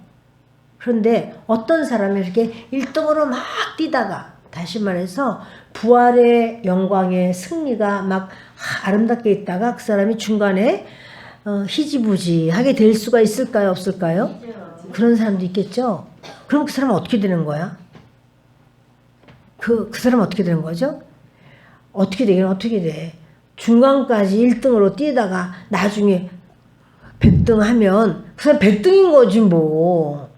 그런데 어떤 사람이 이렇게 1등으로 막 뛰다가 다시 말해서 부활의 영광의 승리가 막 아름답게 있다가 그 사람이 중간에 희지부지하게 될 수가 있을까요? 없을까요? 그런 사람도 있겠죠? 그럼 그 사람은 어떻게 되는 거야? 그 사람은 어떻게 되는 거죠? 어떻게 되긴 어떻게 돼? 중간까지 1등으로 뛰다가 나중에 100등 하면 그 사람 100등인 거지 뭐.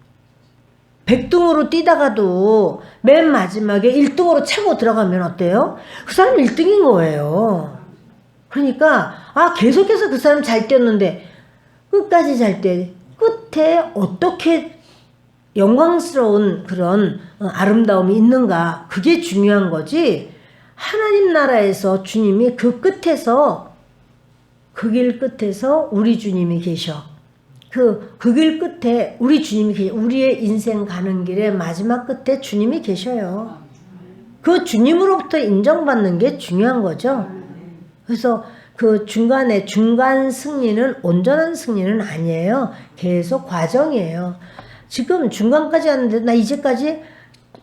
100등으로 뛰다가도 맨 마지막에 1등으로 차고 들어가면 어때요? 그 사람 1등인 거예요. 그러니까 계속해서 그 사람 잘 뛰었는데 끝까지 잘 뛰어. 끝에 어떻게 영광스러운 그런 아름다움이 있는가, 그게 중요한 거지. 하나님 나라에서 주님이 그 끝에서, 그 길 끝에서 우리 주님이 계셔. 그 길 끝에 우리 주님이 계셔. 우리의 인생 가는 길의 마지막 끝에 주님이 계셔요. 그 주님으로부터 인정받는 게 중요한 거죠. 그래서 그 중간에 중간 승리는 온전한 승리는 아니에요. 계속 과정이에요. 지금 중간까지 왔는데 나 이제까지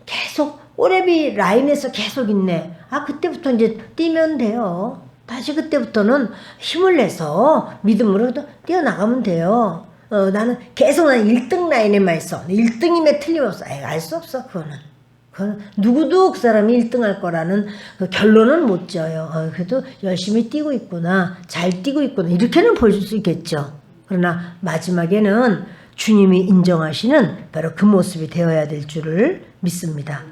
계속 오래비 라인에서 계속 있네. 그때부터 이제 뛰면 돼요. 다시 그때부터는 힘을 내서 믿음으로 뛰어나가면 돼요. 나는 계속 난 1등 라인에만 있어. 1등임에 틀림없어. 알 수 없어. 그건 누구도 그 사람이 1등 할 거라는 그 결론은 못 지어요. 그래도 열심히 뛰고 있구나. 잘 뛰고 있구나. 이렇게는 볼 수 있겠죠. 그러나 마지막에는 주님이 인정하시는 바로 그 모습이 되어야 될 줄을 믿습니다.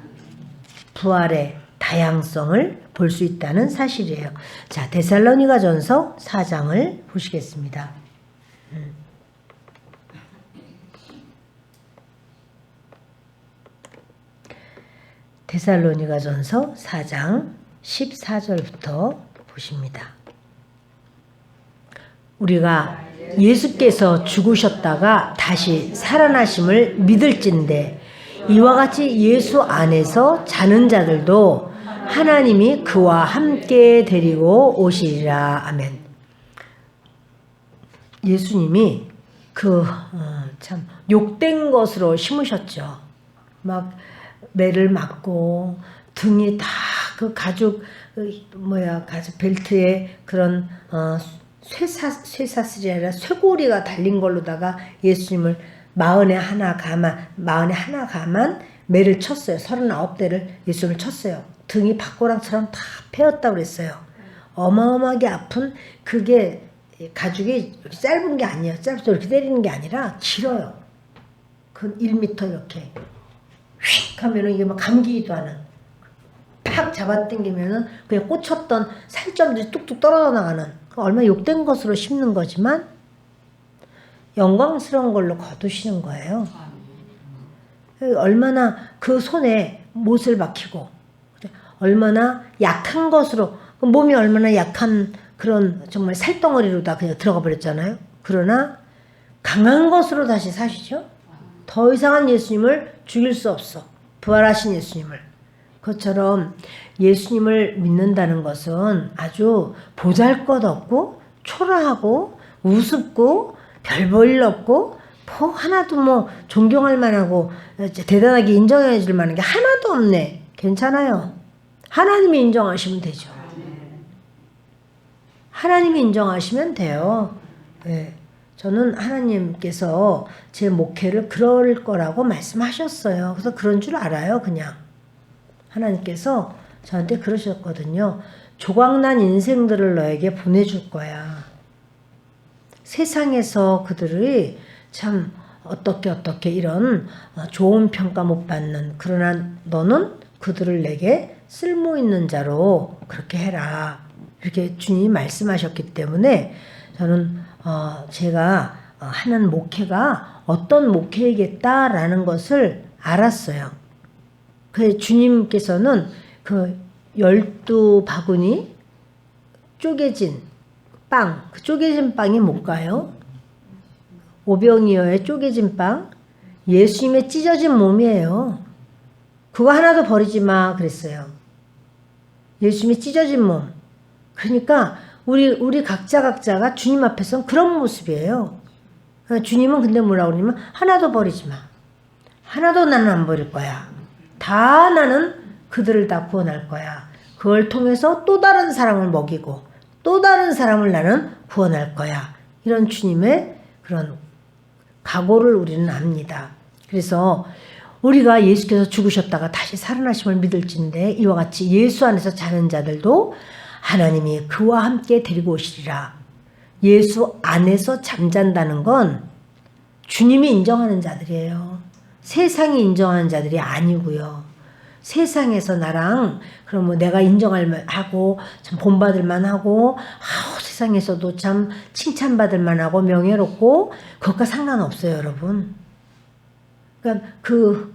부활의 다양성을 볼 수 있다는 사실이에요. 자, 데살로니가전서 4장을 보시겠습니다. 데살로니가전서 4장 14절부터 보십니다. 우리가 예수께서 죽으셨다가 다시 살아나심을 믿을진대 이와 같이 예수 안에서 자는 자들도 하나님이 그와 함께 데리고 오시리라. 아멘. 예수님이 참 욕된 것으로 심으셨죠. 막 매를 맞고 등이 다 그 가죽 벨트에 그런 쇠사슬이 아니라 쇠고리가 달린 걸로다가 예수님을 41 가만 매를 쳤어요. 39대를 예수님을 쳤어요. 등이 박고랑처럼 다 패였다고 그랬어요. 어마어마하게 아픈 그게 가죽이 짧은 게 아니에요. 짧아서 이렇게 때리는 게 아니라 길어요. 그 1m 이렇게 휙 하면은 이게 막 감기기도 하는, 팍 잡아당기면은 그냥 꽂혔던 살점들이 뚝뚝 떨어져 나가는, 얼마나 욕된 것으로 심는 거지만 영광스러운 걸로 거두시는 거예요. 얼마나 그 손에 못을 박히고 얼마나 약한 것으로, 몸이 얼마나 약한 그런 정말 살덩어리로 다 그냥 들어가 버렸잖아요. 그러나 강한 것으로 다시 사시죠. 더 이상한 예수님을 죽일 수 없어. 부활하신 예수님을. 그것처럼 예수님을 믿는다는 것은 아주 보잘것없고 초라하고 우습고 별 볼 일 없고 하나도 존경할 만하고 대단하게 인정해 줄 만한 게 하나도 없네. 괜찮아요. 하나님이 인정하시면 되죠. 하나님이 인정하시면 돼요. 네. 저는 하나님께서 제 목회를 그럴 거라고 말씀하셨어요. 그래서 그런 줄 알아요. 그냥 하나님께서 저한테 그러셨거든요. 조각난 인생들을 너에게 보내줄 거야. 세상에서 그들이 참 어떻게 이런 좋은 평가 못 받는, 그러나 너는 그들을 내게 쓸모 있는 자로 그렇게 해라. 이렇게 주님이 말씀하셨기 때문에 저는 제가 하는 목회가 어떤 목회이겠다라는 것을 알았어요. 그래서 주님께서는 그 12바구니 쪼개진 빵, 그 쪼개진 빵이 뭘까요? 오병이어의 쪼개진 빵, 예수님의 찢어진 몸이에요. 그거 하나도 버리지 마 그랬어요. 예수님의 찢어진 몸. 그러니까 우리 각자가 주님 앞에서는 그런 모습이에요. 주님은 근데 뭐라고 그러냐면 하나도 버리지 마. 하나도 나는 안 버릴 거야. 다 나는 그들을 다 구원할 거야. 그걸 통해서 또 다른 사람을 먹이고 또 다른 사람을 나는 구원할 거야. 이런 주님의 그런 각오를 우리는 압니다. 그래서 우리가 예수께서 죽으셨다가 다시 살아나심을 믿을진데 이와 같이 예수 안에서 자는 자들도 하나님이 그와 함께 데리고 오시리라. 예수 안에서 잠잔다는 건 주님이 인정하는 자들이에요. 세상이 인정하는 자들이 아니고요. 세상에서 나랑 그럼 뭐 내가 인정할 하고 참 본받을 만하고 세상에서도 참 칭찬받을 만하고 명예롭고 그것과 상관없어요, 여러분. 그러니까 그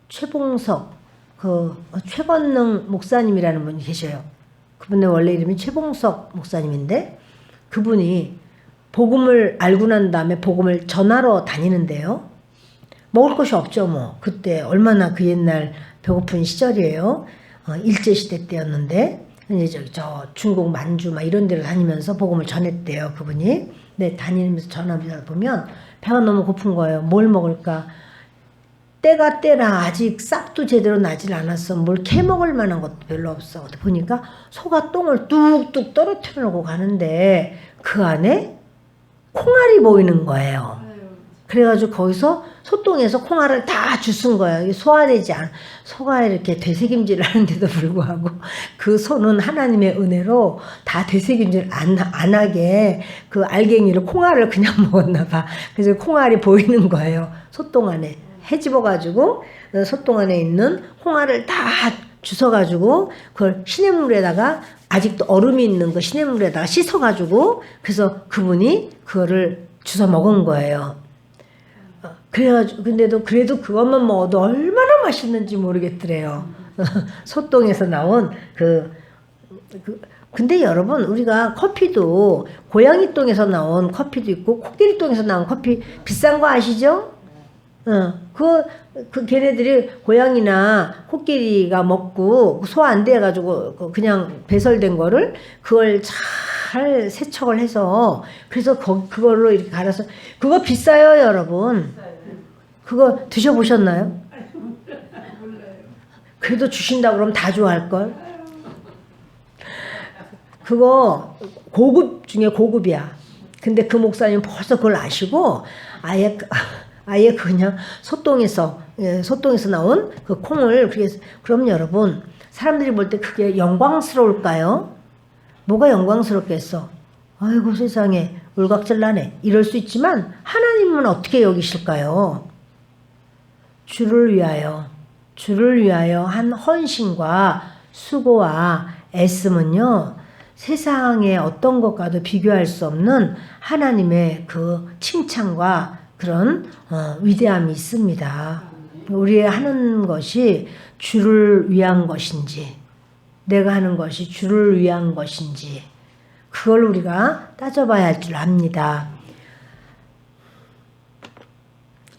최봉석 최건능 목사님이라는 분이 계셔요. 그분의 원래 이름이 최봉석 목사님인데 그분이 복음을 알고 난 다음에 복음을 전하러 다니는데요. 먹을 것이 없죠, 뭐. 그때 얼마나 그 옛날 배고픈 시절이에요. 일제시대 때였는데, 이제 저 중국 만주 막 이런 데를 다니면서 복음을 전했대요, 그분이. 네, 다니면서 전하다 보면 배가 너무 고픈 거예요. 뭘 먹을까? 때라 아직 싹도 제대로 나질 않았어. 뭘 캐먹을 만한 것도 별로 없어. 보니까 소가 똥을 뚝뚝 떨어뜨려 놓고 가는데 그 안에 콩알이 보이는 거예요. 그래가지고 거기서 소똥에서 콩알을 다 주순 거예요. 소화되지 않아. 소가 이렇게 되새김질을 하는데도 불구하고 그 소는 하나님의 은혜로 다 되새김질 안 하게 그 알갱이를 콩알을 그냥 먹었나 봐. 그래서 콩알이 보이는 거예요. 소똥 안에. 헤집어가지고 소똥 안에 있는 콩알을 다 주워가지고 그걸 시냇물에다가 아직도 얼음이 있는 그 시냇물에다가 씻어가지고 그래서 그분이 그거를 주워 먹은 거예요. 그래가지고 근데도 그래도 그것만 먹어도 얼마나 맛있는지 모르겠더래요. 소똥에서 나온 근데 여러분 우리가 커피도 고양이 똥에서 나온 커피도 있고 코끼리 똥에서 나온 커피 비싼 거 아시죠? 걔네들이 고양이나 코끼리가 먹고 소화 안 돼가지고 그냥 배설된 거를 그걸 잘 세척을 해서 그래서 그걸로 이렇게 갈아서 그거 비싸요, 여러분. 그거 드셔보셨나요? 그래도 주신다 그러면 다 좋아할걸. 그거 고급 중에 고급이야. 근데 그 목사님 벌써 그걸 아시고 아예 그냥 소똥에서 나온 그 콩을 그럼 여러분 사람들이 볼 때 그게 영광스러울까요? 뭐가 영광스럽겠어? 아이고 세상에 울각질나네 이럴 수 있지만 하나님은 어떻게 여기실까요? 주를 위하여 한 헌신과 수고와 애씀은요 세상의 어떤 것과도 비교할 수 없는 하나님의 그 칭찬과 그런 위대함이 있습니다. 우리의 하는 것이 주를 위한 것인지 내가 하는 것이 주를 위한 것인지 그걸 우리가 따져봐야 할 줄 압니다.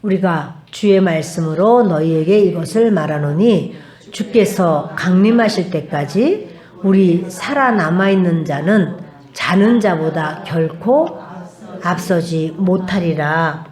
우리가 주의 말씀으로 너희에게 이것을 말하노니 주께서 강림하실 때까지 우리 살아남아있는 자는 자는 자보다 결코 앞서지 못하리라.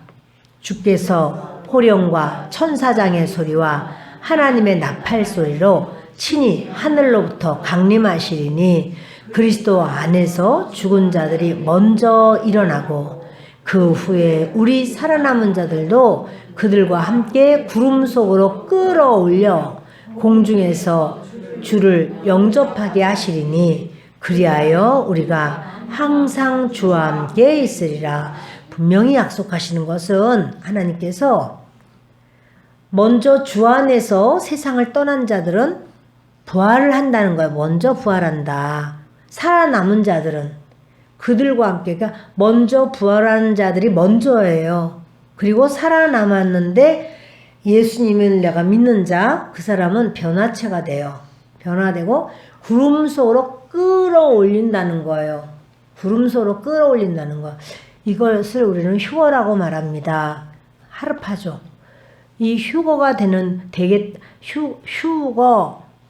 주께서 호령과 천사장의 소리와 하나님의 나팔 소리로 친히 하늘로부터 강림하시리니 그리스도 안에서 죽은 자들이 먼저 일어나고 그 후에 우리 살아남은 자들도 그들과 함께 구름 속으로 끌어올려 공중에서 주를 영접하게 하시리니 그리하여 우리가 항상 주와 함께 있으리라. 분명히 약속하시는 것은 하나님께서 먼저 주 안에서 세상을 떠난 자들은 부활을 한다는 거예요. 먼저 부활한다. 살아남은 자들은 그들과 함께, 그러니까 먼저 부활하는 자들이 먼저예요. 그리고 살아남았는데 예수님을 내가 믿는 자, 그 사람은 변화체가 돼요. 변화되고 구름 속으로 끌어올린다는 거예요. 구름 속으로 끌어올린다는 거. 이것을 우리는 휴거라고 말합니다. 하르파죠. 이 휴거가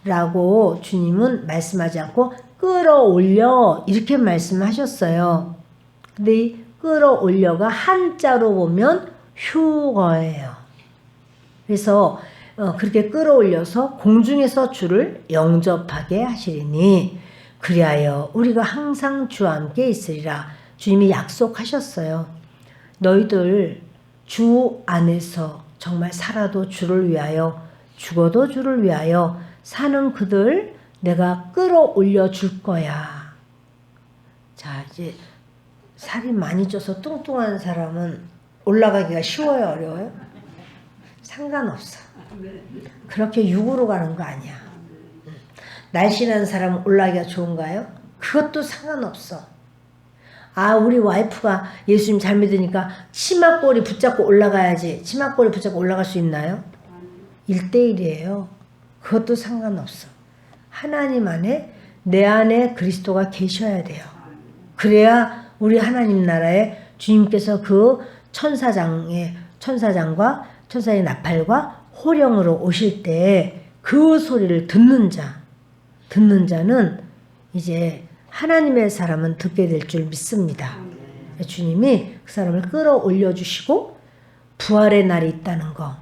휴거라고 주님은 말씀하지 않고 끌어올려 이렇게 말씀하셨어요. 근데 이 끌어올려가 한자로 보면 휴거예요. 그래서 그렇게 끌어올려서 공중에서 주를 영접하게 하시리니 그리하여 우리가 항상 주와 함께 있으리라. 주님이 약속하셨어요. 너희들 주 안에서 정말 살아도 주를 위하여 죽어도 주를 위하여 사는 그들 내가 끌어올려 줄 거야. 자, 이제 살이 많이 쪄서 뚱뚱한 사람은 올라가기가 쉬워요, 어려워요? 상관없어. 그렇게 육으로 가는 거 아니야. 날씬한 사람은 올라가기가 좋은가요? 그것도 상관없어. 아, 우리 와이프가 예수님 잘 믿으니까 치마꼬리 붙잡고 올라가야지. 치마꼬리 붙잡고 올라갈 수 있나요? 1대1이에요. 그것도 상관없어. 하나님 안에, 내 안에 그리스도가 계셔야 돼요. 그래야 우리 하나님 나라에 주님께서 그 천사장과 천사의 나팔과 호령으로 오실 때 그 소리를 듣는 자는 이제 하나님의 사람은 듣게 될 줄 믿습니다. 주님이 그 사람을 끌어올려 주시고 부활의 날이 있다는 거.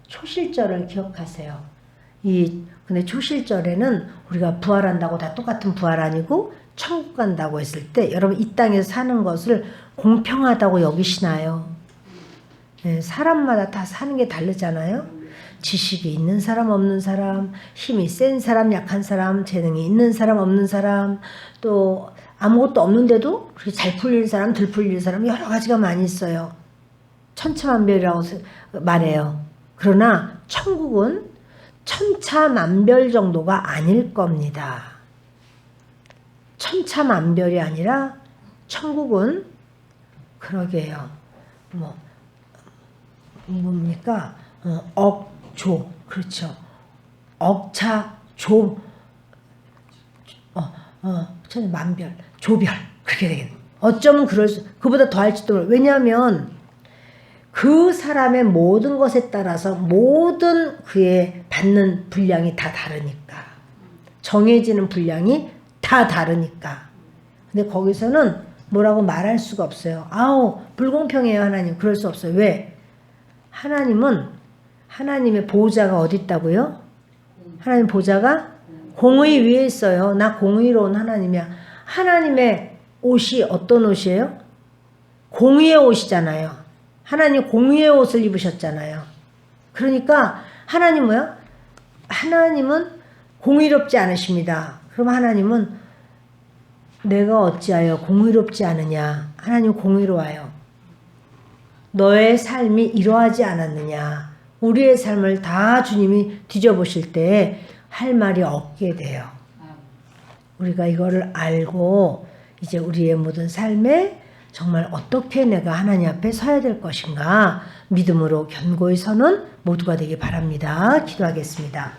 초실절을 기억하세요. 근데 초실절에는 우리가 부활한다고 다 똑같은 부활 아니고 천국 간다고 했을 때 여러분 이 땅에서 사는 것을 공평하다고 여기시나요? 네, 사람마다 다 사는 게 다르잖아요. 지식이 있는 사람 없는 사람, 힘이 센 사람 약한 사람, 재능이 있는 사람 없는 사람, 또 아무것도 없는데도 그렇게 잘 풀리는 사람 덜 풀리는 사람 여러 가지가 많이 있어요. 천차만별이라고 말해요. 그러나 천국은 천차만별 정도가 아닐 겁니다. 천차만별이 아니라 천국은 그러게요. 뭡니까? 억조, 그렇죠. 억차조, 천만별, 조별 그렇게 되겠네. 어쩌면 그보다 더 할지도 몰라요. 왜냐하면 그 사람의 모든 것에 따라서 모든 그의 받는 분량이 다 다르니까. 정해지는 분량이 다 다르니까. 근데 거기서는 뭐라고 말할 수가 없어요. 아우, 불공평해요, 하나님. 그럴 수 없어요. 왜? 하나님의 보호자가 어디 있다고요? 하나님 보호자가 공의 위에 있어요. 나 공의로운 하나님이야. 하나님의 옷이 어떤 옷이에요? 공의의 옷이잖아요. 하나님 공의의 옷을 입으셨잖아요. 그러니까 하나님 뭐야? 하나님은 공의롭지 않으십니다. 그럼 하나님은 내가 어찌하여 공의롭지 않으냐? 하나님 공의로워요. 너의 삶이 이러하지 않았느냐? 우리의 삶을 다 주님이 뒤져보실 때 할 말이 없게 돼요. 우리가 이거를 알고 이제 우리의 모든 삶에 정말 어떻게 내가 하나님 앞에 서야 될 것인가 믿음으로 견고히 서는 모두가 되기 바랍니다. 기도하겠습니다.